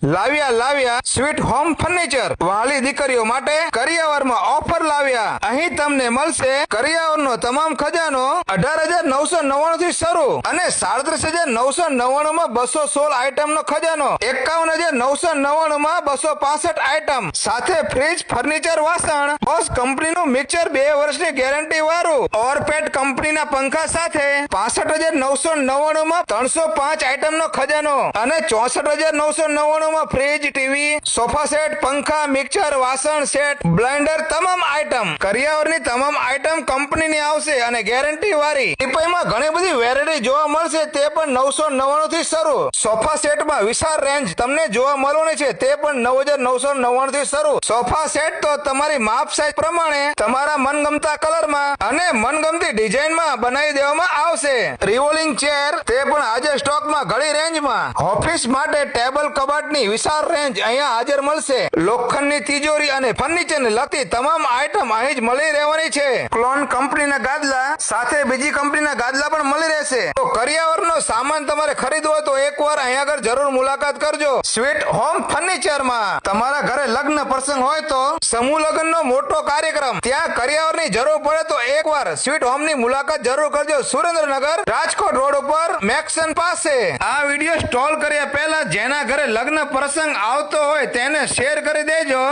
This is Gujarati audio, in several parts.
લાવ્યા સ્વીટ હોમ ફર્નિચર વાલી દીકરીઓ માટે કરિયાવરમાં ઓફર લાવ્યા। અહીં તમને મળશે કરિયાવરનો તમામ ખજાનો 18,999 થી શરૂ અને 37,999 માં 216 આઈટમ નો ખજાનો, 51,999 માં 265 આઈટમ સાથે ફ્રીજ, ફર્નિચર, વાસણ, બોસ કંપનીનું મિક્સર 2 વર્ષની ગેરંટી વાળું, ઓરપેટ કંપનીના પંખા સાથે 65,999 માં 305 આઈટમ નો ખજાનો અને 64,999 માં ફ્રીજ, ટીવી, સોફા સેટ, પંખા, મિક્સર, વાસણ સેટ, બ્લેન્ડર તમામ આઈટમ કરિયાવરની તમામ આઈટમ કંપનીની આવશે અને ગેરંટી વાળી। ટીપાઈમાં ઘણી બધી વેરાયટી જોવા મળશે, તે પણ 999 થી શરૂ। સોફા સેટમાં વિશાળ રેન્જ તમને જોવા મળવાની છે, તે પણ 9,999 થી શરૂ। સોફા સેટ તો તમારી માપ સાઈઝ પ્રમાણે તમારા મનગમતા કલરમાં અને મનગમતી ડિઝાઇનમાં બનાવી દેવામાં આવશે। રિવોલ્વિંગ ચેર તે પણ આજે સ્ટોકમાં ઘણી રેન્જમાં। ઓફિસ માટે ટેબલ, કબાટની વિશાળ રેન્જ અહીંયા હાજર મળશે। લોખંડની તિજોરી અને ફર્નિચરને લગતી તમામ આઈટમ અહીં જ મળી રહેવાની છે। ક્લોન કંપનીના ગાદલા સાથે બીજી કંપનીના ગાદલા પણ મળી રહેશે। તો કરિયાવરનો સામાન તમારે ખરીદવો હોય તો એકવાર અહીંયા આગળ જરૂર મુલાકાત કરજો। સ્વીટ હોમ ફર્નિચરમાં તમારા ઘરે લગ્ન પ્રસંગ હોય તો સમૂહ લગ્નનો મોટો કાર્યક્રમ, ત્યાં કરિયાવરની જરૂર પડે તો એકવાર સ્વીટ હોમની મુલાકાત જરૂર કરજો। સુરેન્દ્રનગર રાજકોટ રોડ ઉપર મેક્સન પાસે। આ વિડીયો સ્ટોલ કર્યા પહેલા જેના ઘરે લગ્ન પ્રસંગ આવતો હોય તેને શેર કરી દેજો।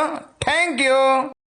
Thank you.